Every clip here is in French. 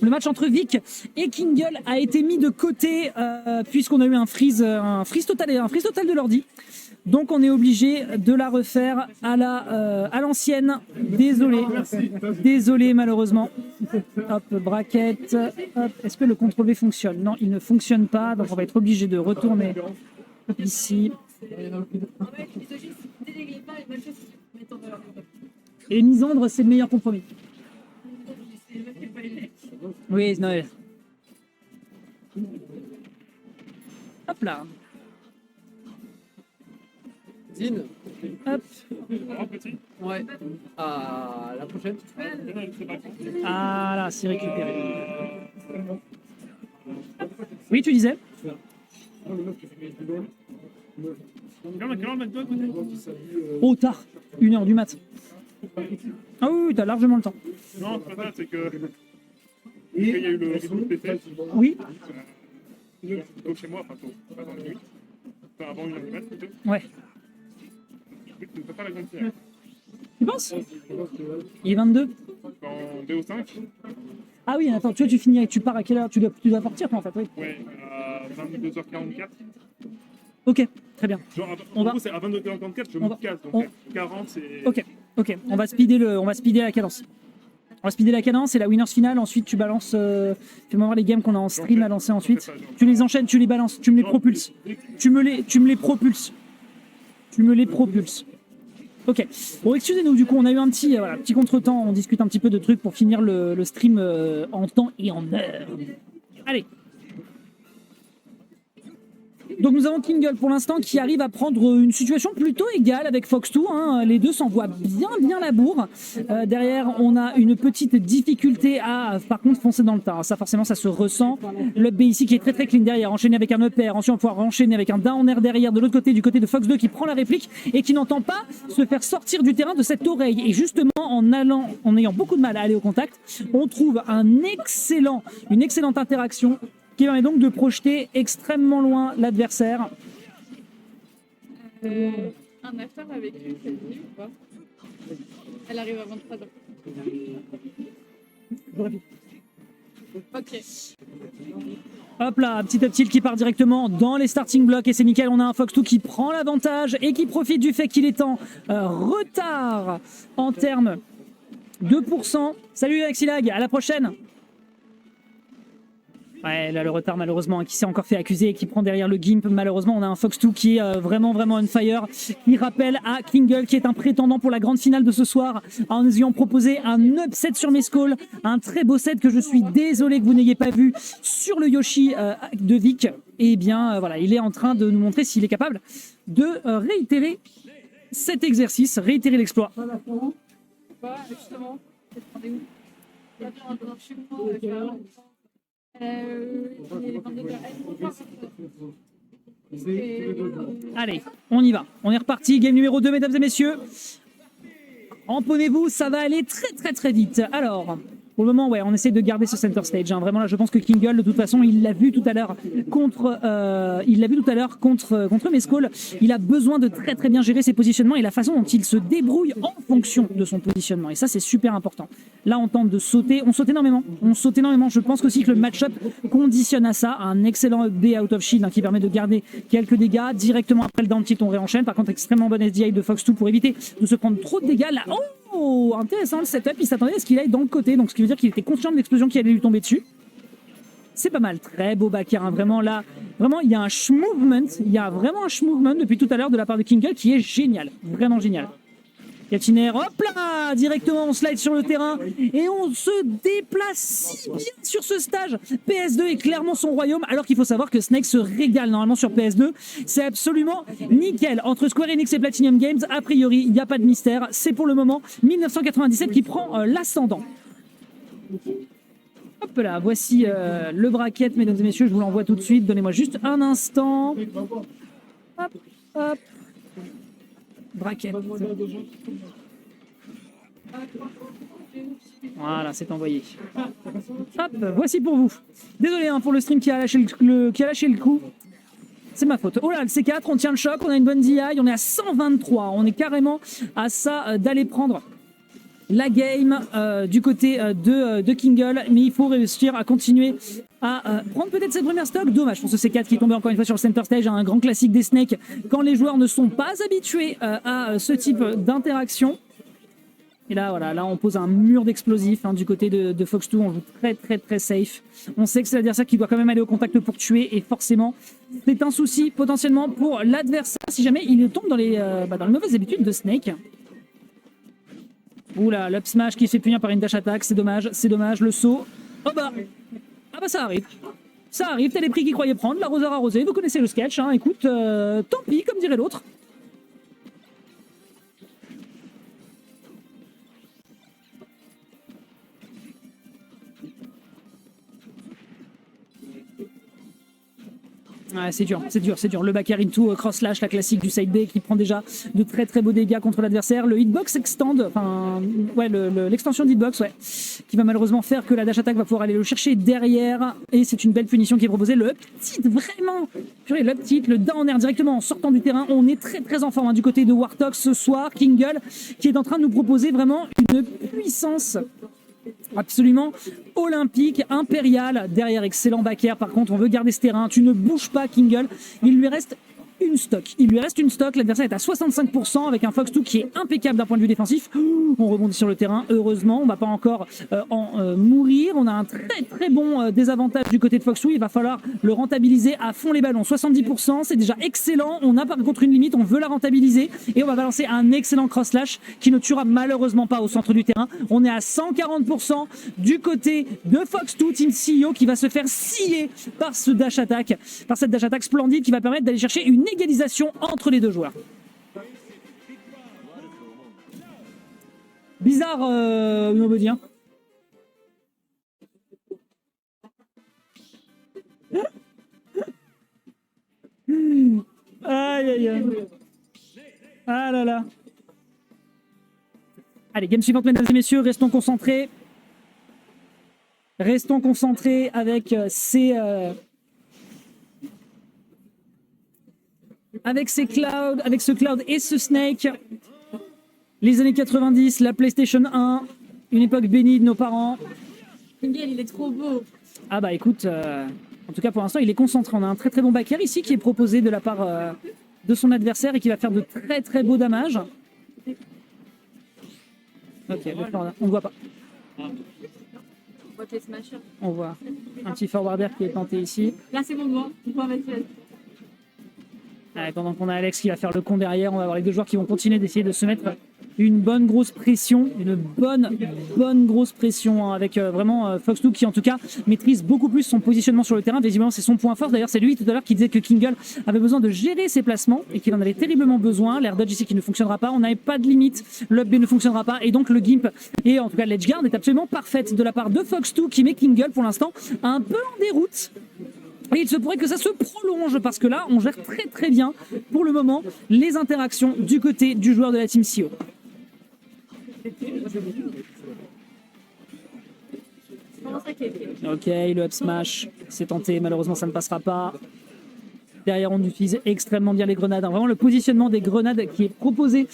Le match entre Vic et Kingle a été mis de côté puisqu'on a eu un freeze total de l'ordi. Donc on est obligé de la refaire à l'ancienne. Désolé malheureusement. Hop, bracket. Hop. Est-ce que le CTRL-V fonctionne? Non, il ne fonctionne pas. Donc on va être obligé de retourner ici. Et Misandre, c'est le meilleur compromis. Oui, Noël. Hop là. Zine. Hop. Ouais. À la prochaine. Ah là, c'est récupéré. Oui, tu disais? Oh, tard. 1h du mat. Ah oui, t'as largement le temps. Non, c'est pas ça, c'est que. Il y a eu le reboot PC. Oui. Donc chez moi, enfin, pas dans la nuit. Enfin, avant 1h du mat, plutôt. Ouais. Je ne peux pas la grande série. Tu penses? Il est 22. En BO5, Ah oui, attends, tu finis, tu pars à quelle heure? Tu dois partir, toi, en fait, oui. ouais, à 22h44. Ok, très bien. Genre, On en va- gros, c'est à 22h44, je on me va- casse. Donc, on- 40, c'est. Ok, on va speeder la cadence. On va speeder la cadence et la winners finale. Ensuite, tu balances. Fais-moi voir les games qu'on a en stream à lancer ensuite. Tu les enchaînes, tu les balances, tu me les propulses. Tu me les propulses. Tu me les propulses. Ok. Bon, excusez-nous, du coup, on a eu un petit contretemps. On discute un petit peu de trucs pour finir le stream en temps et en heure. Allez. Donc nous avons Kingle pour l'instant qui arrive à prendre une situation plutôt égale avec Fox2. Hein. Les deux s'envoient bien la bourre. Derrière, on a une petite difficulté à, par contre, foncer dans le tas. Ça, forcément, ça se ressent. L'up B ici qui est très clean derrière, enchaîné avec un up air. Ensuite, on va pouvoir enchaîner avec un down air derrière de l'autre côté, du côté de Fox2 qui prend la réplique et qui n'entend pas se faire sortir du terrain de cette oreille. Et justement, en ayant beaucoup de mal à aller au contact, on trouve une excellente interaction qui permet donc de projeter extrêmement loin l'adversaire. Un after avec lui, ça dit ou pas? Elle arrive à 23h. Ok. Hop là, petit up tilt qui part directement dans les starting blocks et c'est nickel. On a un Fox2 qui prend l'avantage et qui profite du fait qu'il est en retard en termes de pourcent. Salut Axilag, à la prochaine. Ouais, là le retard malheureusement qui s'est encore fait accuser et qui prend derrière le Gimp. Malheureusement, on a un Fox2 qui est vraiment on fire. Qui rappelle à Kingle qui est un prétendant pour la grande finale de ce soir en nous ayant proposé un upset sur Mescall. Un très beau set que je suis désolé que vous n'ayez pas vu sur le Yoshi de Vic. Et bien voilà, il est en train de nous montrer s'il est capable de réitérer cet exercice, réitérer l'exploit. Pas, justement. C'est où? Allez, on y va. On est reparti. Game numéro 2, mesdames et messieurs. Emponnez-vous, ça va aller très vite. Alors, pour le moment, ouais, on essaie de garder ce center stage. Hein. Vraiment, là, je pense que Kingle, de toute façon, il l'a vu tout à l'heure contre Mescall. Il a besoin de très bien gérer ses positionnements et la façon dont il se débrouille en fonction de son positionnement. Et ça, c'est super important. Là, on tente de sauter. On saute énormément. Je pense aussi que le match-up conditionne à ça. Un excellent B out of shield hein, qui permet de garder quelques dégâts. Directement après le down tilt, on réenchaîne. Par contre, extrêmement bonne SDI de Fox2 pour éviter de se prendre trop de dégâts. Là, oh, intéressant le setup. Il s'attendait à ce qu'il aille dans le côté. Donc, ce qui veut dire qu'il était conscient de l'explosion qui allait lui tomber dessus. C'est pas mal. Très beau back air. Hein. Vraiment, là, vraiment, il y a un movement. Il y a vraiment un movement depuis tout à l'heure de la part de Kingle qui est génial. Vraiment génial. Catiner, hop là, directement on slide sur le terrain et on se déplace si bien sur ce stage. PS2 est clairement son royaume alors qu'il faut savoir que Snake se régale normalement sur PS2. C'est absolument nickel. Entre Square Enix et Platinum Games, a priori, il n'y a pas de mystère. C'est pour le moment 1997 qui prend l'ascendant. Hop là, voici le bracket, mesdames et messieurs, je vous l'envoie tout de suite. Donnez-moi juste un instant. Hop, hop. Bracket. Voilà, c'est envoyé. Hop, voici pour vous. Désolé hein, pour le stream qui a lâché le coup. C'est ma faute. Oh là, le C4, on tient le choc, on a une bonne DI, on est à 123. On est carrément à ça d'aller prendre la game du côté de Kingle, mais il faut réussir à continuer à prendre peut-être ses premières stocks. Dommage pour ce C4 qui est tombé encore une fois sur le center stage, un grand classique des Snakes quand les joueurs ne sont pas habitués à ce type d'interaction. Et là, voilà, là on pose un mur d'explosifs du côté de Fox2, on joue très safe. On sait que c'est l'adversaire qui doit quand même aller au contact pour tuer, et forcément, c'est un souci potentiellement pour l'adversaire si jamais il tombe dans les mauvaises habitudes de Snake. Oula, l'up smash qui se fait punir par une dash attack, c'est dommage, le saut. Oh bah, ah bah ça arrive. Ça arrive, t'as les prix qu'il croyait prendre, l'arroseur arrosé, vous connaissez le sketch, écoute, tant pis, comme dirait l'autre. Ouais, c'est dur. Le backer into cross slash, la classique du side B qui prend déjà de très beaux dégâts contre l'adversaire. Le hitbox extend, l'extension de hitbox, qui va malheureusement faire que la dash attack va pouvoir aller le chercher derrière. Et c'est une belle punition qui est proposée. Le up tilt, vraiment. Purée, le up tilt, le down air directement en sortant du terrain. On est très en forme du côté de Warthog ce soir. Kingle qui est en train de nous proposer vraiment une puissance absolument olympique, impérial. Derrière, excellent back air. Par contre, on veut garder ce terrain. Tu ne bouges pas, Kingle. Il lui reste une stock. L'adversaire est à 65% avec un Fox2 qui est impeccable d'un point de vue défensif. On rebondit sur le terrain. Heureusement, on ne va pas encore mourir. On a un très bon désavantage du côté de Fox2. Il va falloir le rentabiliser à fond les ballons. 70%, c'est déjà excellent. On a par contre une limite. On veut la rentabiliser et on va balancer un excellent cross-slash qui ne tuera malheureusement pas au centre du terrain. On est à 140% du côté de Fox2, Team CEO, qui va se faire scier par cette dash attack splendide qui va permettre d'aller chercher une égalisation entre les deux joueurs. Bizarre, nobody. Aïe. Ah là là. Allez, game suivante, mesdames et messieurs, restons concentrés. Avec ces... avec ce Cloud et ce Snake. Les années 90, la PlayStation 1, une époque bénie de nos parents. Miguel, il est trop beau. Ah bah écoute, en tout cas pour l'instant il est concentré. On a un très bon backer ici qui est proposé de la part de son adversaire et qui va faire de très beaux damages. Ok, on ne voit pas. On voit que les smashers. On voit un petit forwarder qui est tenté ici. Là c'est mon moment, on peut mettre là. Allez, pendant qu'on a Alex qui va faire le con derrière, on va avoir les deux joueurs qui vont continuer d'essayer de se mettre une bonne grosse pression, avec vraiment Fox2 qui en tout cas maîtrise beaucoup plus son positionnement sur le terrain. Visiblement c'est son point fort. D'ailleurs c'est lui tout à l'heure qui disait que Kingle avait besoin de gérer ses placements et qu'il en avait terriblement besoin. L'air dodge ici qui ne fonctionnera pas, on n'avait pas de limite, le B ne fonctionnera pas et donc le gimp et en tout cas l'edge guard est absolument parfaite de la part de Fox2 qui met Kingle pour l'instant un peu en déroute. Et il se pourrait que ça se prolonge parce que là on gère très bien pour le moment les interactions du côté du joueur de la team CEO. Ok, le up smash, c'est tenté, malheureusement ça ne passera pas. Derrière, on utilise extrêmement bien les grenades. Vraiment, le positionnement des grenades qui est proposé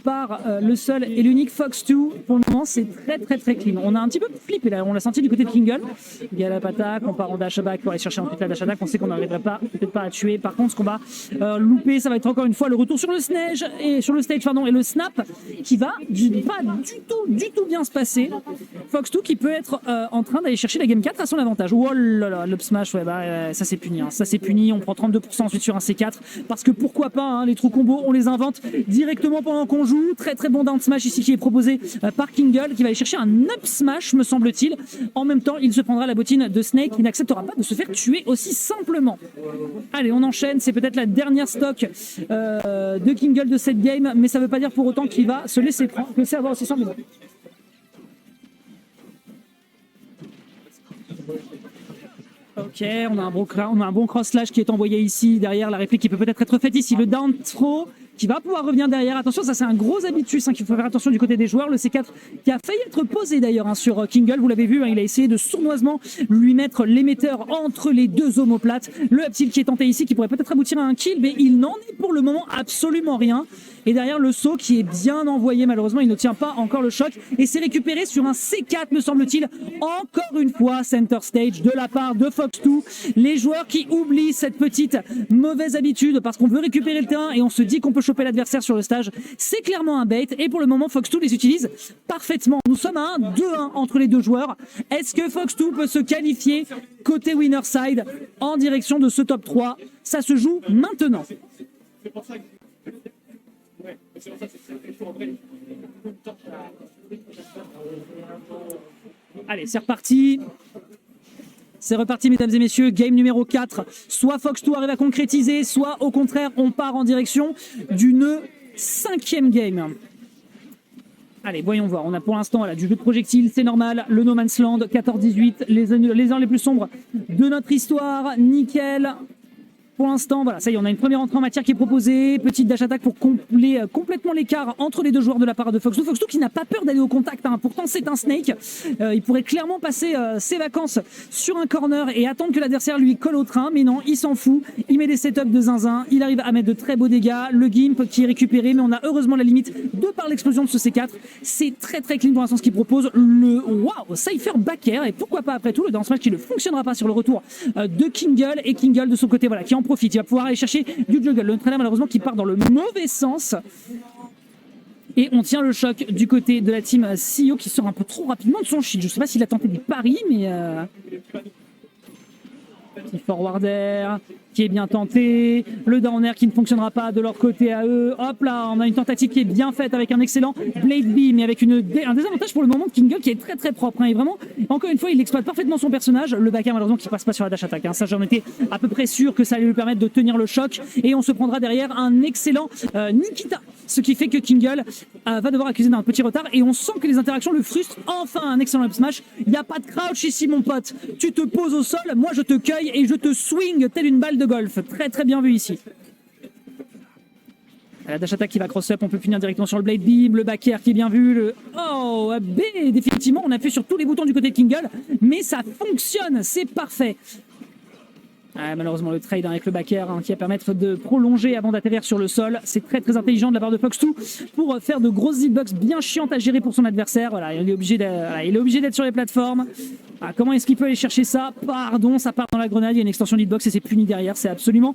par le seul et l'unique Fox2, pour le moment, c'est très clean. On a un petit peu flippé là, on l'a senti du côté de Kingle. Il y a la attaque, on part en dash back pour aller chercher ensuite la dash attack. On sait qu'on n'arriverait pas, peut-être pas à tuer. Par contre, ce qu'on va louper, ça va être encore une fois le retour sur le stage et le snap qui va pas du tout bien se passer. Fox2 qui peut être en train d'aller chercher la game 4 à son avantage. Oh là là, l'up smash, ça c'est puni. Ça c'est puni, on prend 32% ensuite sur un C4 parce que pourquoi pas, les trous combos on les invente directement pendant qu'on joue. Très bon down smash ici qui est proposé par Kingle qui va aller chercher un up smash me semble-t-il. En même temps il se prendra la bottine de Snake qui n'acceptera pas de se faire tuer aussi simplement. Allez, on enchaîne, c'est peut-être la dernière stock de Kingle de cette game, mais ça veut pas dire pour autant qu'il va se laisser prendre, que c'est avoir aussi simple. Ok, on a un bon cross slash qui est envoyé ici, derrière la réplique qui peut peut-être être faite ici, le down throw qui va pouvoir revenir derrière. Attention, ça c'est un gros habitus qu'il faut faire attention du côté des joueurs. Le C4 qui a failli être posé d'ailleurs sur Kingle, vous l'avez vu, il a essayé de sournoisement lui mettre l'émetteur entre les deux omoplates. Le up tilt qui est tenté ici qui pourrait peut-être aboutir à un kill, mais il n'en est pour le moment absolument rien. Et derrière, le saut qui est bien envoyé, malheureusement, il ne tient pas encore le choc. Et c'est récupéré sur un C4, me semble-t-il. Encore une fois, center stage de la part de Fox2. Les joueurs qui oublient cette petite mauvaise habitude parce qu'on veut récupérer le terrain et on se dit qu'on peut choper l'adversaire sur le stage. C'est clairement un bait. Et pour le moment, Fox2 les utilise parfaitement. Nous sommes à un 2-1 entre les deux joueurs. Est-ce que Fox2 peut se qualifier côté winner side en direction de ce top 3? Ça se joue maintenant. Allez, c'est reparti. C'est reparti, mesdames et messieurs. Game numéro 4. Soit Fox2 arrive à concrétiser, soit au contraire, on part en direction d'une 5e game. Allez, voyons voir. On a pour l'instant du jeu de projectiles, c'est normal. Le No Man's Land, 14-18, les heures les plus sombres de notre histoire. Nickel. Pour l'instant, voilà, ça y est, on a une première entrée en matière qui est proposée. Petite dash attack pour combler complètement l'écart entre les deux joueurs de la part de Fox2. Fox2 qui n'a pas peur d'aller au contact, hein. Pourtant c'est un snake. Il pourrait clairement passer ses vacances sur un corner et attendre que l'adversaire lui colle au train. Mais non, il s'en fout. Il met des setups de zinzin. Il arrive à mettre de très beaux dégâts. Le gimp qui est récupéré, mais on a heureusement la limite de par l'explosion de ce C4. C'est très très clean pour l'instant ce qu'il propose. Le wow, Cypher back air. Et pourquoi pas après tout le dance match qui ne fonctionnera pas sur le retour de Kingle. Et Kingle de son côté, voilà, qui en profite, il va pouvoir aller chercher du jungle. Le traîner malheureusement qui part dans le mauvais sens. Et on tient le choc du côté de la team CEO qui sort un peu trop rapidement de son shield. Je sais pas s'il a tenté des paris, mais petit forwarder qui est bien tenté, le downer qui ne fonctionnera pas de leur côté à eux. Hop là, on a une tentative qui est bien faite avec un excellent Blade Beam, mais avec un désavantage pour le moment de Kingle qui est très très propre. Hein, et vraiment, encore une fois, il exploite parfaitement son personnage. Le backer malheureusement qui passe pas sur la dash attack. Hein. Ça, j'en étais à peu près sûr que ça allait lui permettre de tenir le choc. Et on se prendra derrière un excellent Nikita. Ce qui fait que Kingle va devoir accuser d'un petit retard. Et on sent que les interactions le frustrent. Enfin, un excellent up smash. Il n'y a pas de crouch ici, mon pote. Tu te poses au sol, moi je te cueille et je te swing telle une balle de golf. Très très bien vu ici. La dash attack qui va cross up, on peut finir directement sur le Blade Beam, le back air qui est bien vu, le oh B, définitivement on appuie sur tous les boutons du côté de Kingle, mais ça fonctionne, c'est parfait. Malheureusement le trade avec le back air qui va permettre de prolonger avant d'atterrir sur le sol. C'est très très intelligent de la part de Fox2 pour faire de grosses hitbox bien chiantes à gérer pour son adversaire. Voilà, il est obligé d'être sur les plateformes. Comment est-ce qu'il peut aller chercher ça? Pardon, ça part dans la grenade, il y a une extension d'hitbox et c'est puni derrière, c'est absolument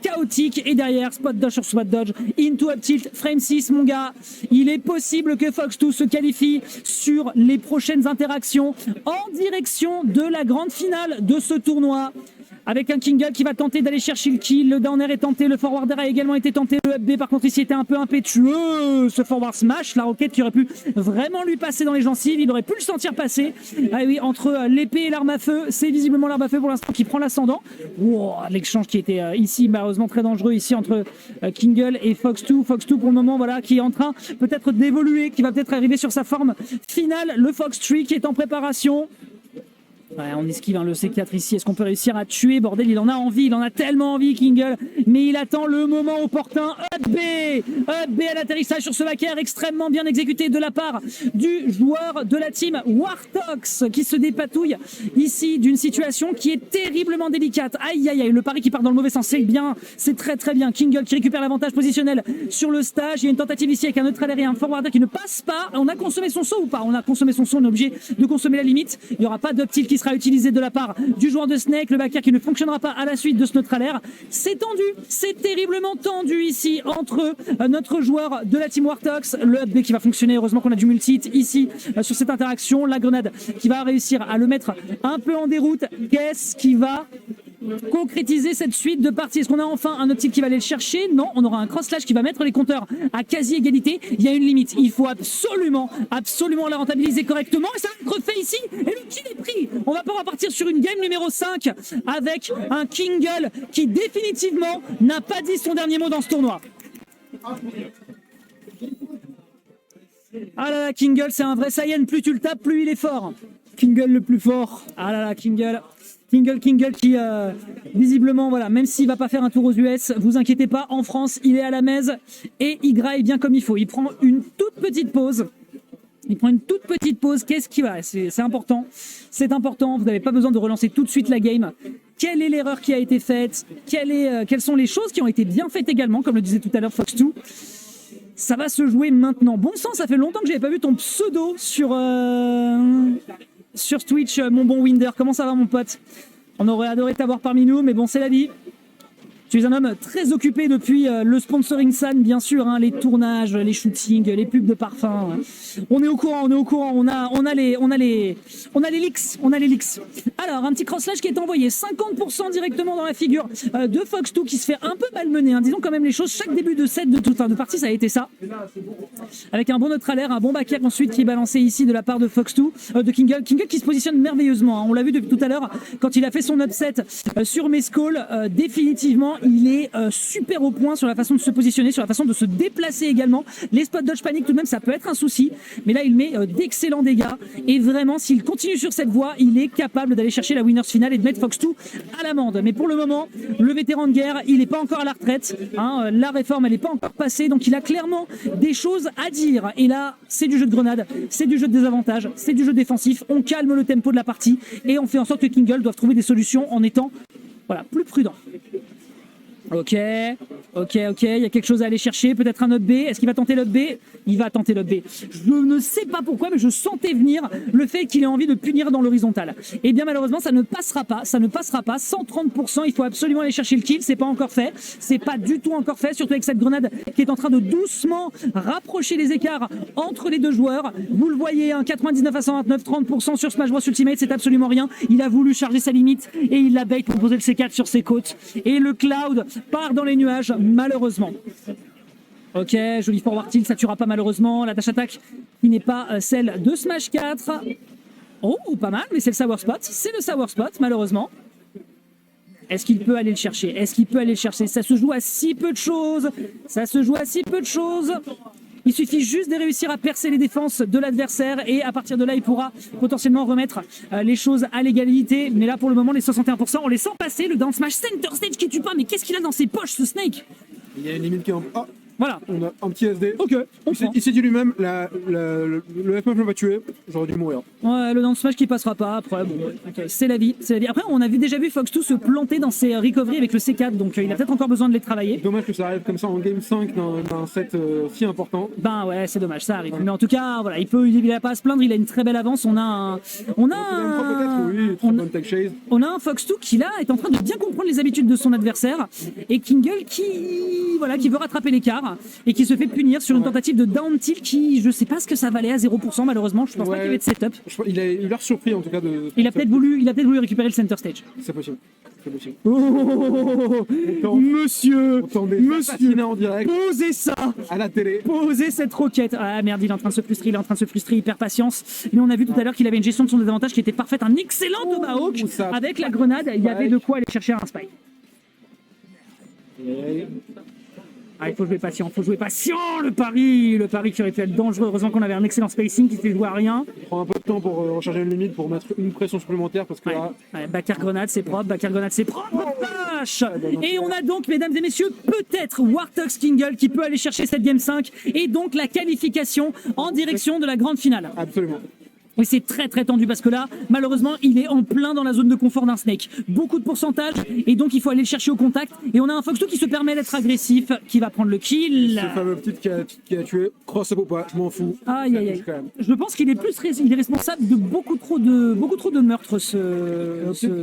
chaotique. Et derrière, spot dodge sur spot dodge, into up tilt, frame 6 mon gars. Il est possible que Fox2 se qualifie sur les prochaines interactions en direction de la grande finale de ce tournoi. Avec un Kingle qui va tenter d'aller chercher le kill, le downer est tenté, le forwarder a également été tenté, le up B par contre ici était un peu impétueux, ce forward smash, la roquette qui aurait pu vraiment lui passer dans les gencives, il aurait pu le sentir passer. Ah oui, entre l'épée et l'arme à feu, c'est visiblement l'arme à feu pour l'instant qui prend l'ascendant. Wow, l'échange qui était ici malheureusement très dangereux ici entre Kingle et Fox2. Fox2 pour le moment voilà qui est en train peut-être d'évoluer, qui va peut-être arriver sur sa forme finale, le Fox3 qui est en préparation. Ouais, on esquive le C4 ici. Est-ce qu'on peut réussir à tuer? Bordel, il en a envie, il en a tellement envie, Kingle. Mais il attend le moment opportun. Up B à l'atterrissage sur ce back air extrêmement bien exécuté de la part du joueur de la team Wartox qui se dépatouille ici d'une situation qui est terriblement délicate. Aïe aïe aïe, le pari qui part dans le mauvais sens, c'est bien, c'est très très bien. Kingle qui récupère l'avantage positionnel sur le stage. Il y a une tentative ici avec un neutral aérien, un forwarder qui ne passe pas. On a consommé son saut ou pas? On a consommé son saut, on est obligé de consommer la limite. Il n'y aura pas d'up tilt qui sera utilisé de la part du joueur de Snake, le back air qui ne fonctionnera pas à la suite de ce neutral air. C'est tendu, c'est terriblement tendu ici entre notre joueur de la team Wartox, le up B qui va fonctionner, heureusement qu'on a du multi-hit ici sur cette interaction, la grenade qui va réussir à le mettre un peu en déroute. Qu'est-ce qui va concrétiser cette suite de parties? Est-ce qu'on a enfin un optique qui va aller le chercher? Non, on aura un cross-slash qui va mettre les compteurs à quasi-égalité. Il y a une limite, il faut absolument la rentabiliser correctement et ça va être fait ici et le kill est pris. On va pouvoir partir sur une game numéro 5 avec un Kingle qui définitivement n'a pas dit son dernier mot dans ce tournoi. Ah là là, Kingle c'est un vrai Saiyan, plus tu le tapes plus il est fort. Kingle le plus fort. Ah là là, Kingle qui visiblement voilà, même s'il va pas faire un tour aux US, vous inquiétez pas, en France il est à la mèze et il graille bien comme il faut. Il prend une toute petite pause. Qu'est-ce qui va? C'est important. C'est important. Vous n'avez pas besoin de relancer tout de suite la game. Quelle est l'erreur qui a été faite? Quelles sont les choses qui ont été bien faites également, comme le disait tout à l'heure Fox2? Ça va se jouer maintenant. Bon sang, ça fait longtemps que j'avais pas vu ton pseudo sur Twitch, mon bon Winder. Comment ça va, mon pote? On aurait adoré t'avoir parmi nous, mais bon, c'est la vie. Tu es un homme très occupé depuis le sponsoring San, bien sûr, hein, les tournages, les shootings, les pubs de parfum. On est au courant, on a les leaks. Alors, un petit cross-slash qui est envoyé, 50% directement dans la figure de Fox2 qui se fait un peu malmener, hein, disons quand même les choses. Chaque début de set de partie, ça a été ça. Avec un bon neutralaire, un bon back air ensuite qui est balancé ici de la part de Fox2, de Kingle. Kingle qui se positionne merveilleusement, hein. On l'a vu depuis tout à l'heure quand il a fait son upset sur Mescall. Définitivement, il est super au point sur la façon de se positionner, sur la façon de se déplacer également. Les spots dodge panic tout de même, ça peut être un souci, mais là il met d'excellents dégâts et vraiment s'il continue sur cette voie, il est capable d'aller chercher la winners finale et de mettre Fox2 à l'amende. Mais pour le moment, le vétéran de guerre, il n'est pas encore à la retraite, hein. La réforme elle n'est pas encore passée, donc il a clairement des choses à dire. Et là, c'est du jeu de grenade, c'est du jeu de désavantage, c'est du jeu défensif. On calme le tempo de la partie et on fait en sorte que Kingle doive trouver des solutions en étant plus prudent. Ok, il y a quelque chose à aller chercher, peut-être un up B. Est-ce qu'il va tenter l'up B? Il va tenter l'up B. Je ne sais pas pourquoi, mais je sentais venir le fait qu'il ait envie de punir dans l'horizontal. Et bien malheureusement, ça ne passera pas. 130%, il faut absolument aller chercher le kill, c'est pas encore fait. C'est pas du tout encore fait, surtout avec cette grenade qui est en train de doucement rapprocher les écarts entre les deux joueurs. Vous le voyez, hein, 99 à 129, 30% sur Smash Bros Ultimate, c'est absolument rien. Il a voulu charger sa limite et il l'a bait pour poser le C4 sur ses côtes. Et le Cloud part dans les nuages, malheureusement. Ok, joli forward tilt, ça tuera pas malheureusement. La dash attack qui n'est pas celle de Smash 4. Oh, pas mal, mais c'est le sour spot. C'est le sour spot, malheureusement. Est-ce qu'il peut aller le chercher? Ça se joue à si peu de choses. Il suffit juste de réussir à percer les défenses de l'adversaire et à partir de là, il pourra potentiellement remettre les choses à l'égalité. Mais là, pour le moment, les 61%, on les sent passer. Le down smash center stage qui tue pas, mais qu'est-ce qu'il a dans ses poches, ce Snake? Il y a une limite qui est en... Ah, voilà. On a un petit SD. Ok, il s'est dit lui-même, le F9 m'a tué, j'aurais dû mourir. Ouais, le down smash qui passera pas. Après, bon, okay, c'est la vie. Après, on a déjà vu Fox2 se planter dans ses recoveries avec le C4, donc il a peut-être encore besoin de les travailler. Dommage que ça arrive comme ça en game 5 d'un set si important. Ben ouais, c'est dommage, ça arrive. Mais en tout cas, voilà, il a pas à se plaindre, il a une très belle avance. On a un Fox2 qui là est en train de bien comprendre les habitudes de son adversaire et Kingle qui veut rattraper l'écart et qui se fait punir sur une tentative de down tilt qui, je sais pas ce que ça valait à 0% malheureusement. Je pense pas qu'il y avait de setup. Il a eu l'air surpris en tout cas de. Il a peut-être voulu récupérer le center stage. C'est possible. Oh, monsieur, en direct posez ça à la télé. Posez cette roquette. Ah merde, il est en train de se frustrer, il perd patience. Mais on a vu tout à l'heure qu'il avait une gestion de son désavantage qui était parfaite. Un excellent Tomahawk avec la grenade. Il y avait de quoi aller chercher un spike. Ah, il faut jouer patient, le pari qui aurait pu être dangereux. Heureusement qu'on avait un excellent spacing qui s'est joué à rien. Il prend un peu de temps pour recharger une limite, pour mettre une pression supplémentaire parce que là... back-air grenade, c'est propre, Flash. Et on a donc, mesdames et messieurs, peut-être Warthog Kingle qui peut aller chercher cette Game 5 et donc la qualification en direction de la grande finale. Absolument. Oui, c'est très très tendu parce que là, malheureusement, il est en plein dans la zone de confort d'un Snake. Beaucoup de pourcentage et donc il faut aller le chercher au contact. Et on a un Fox2 qui se permet d'être agressif, qui va prendre le kill. Ce fameux petit qui a tué, cross ou pas, je m'en fous. Aïe aïe aïe. Je pense qu'il est il est responsable de beaucoup trop de meurtres,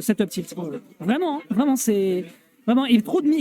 cet up tilt. Vraiment, c'est... Vraiment, il est trop de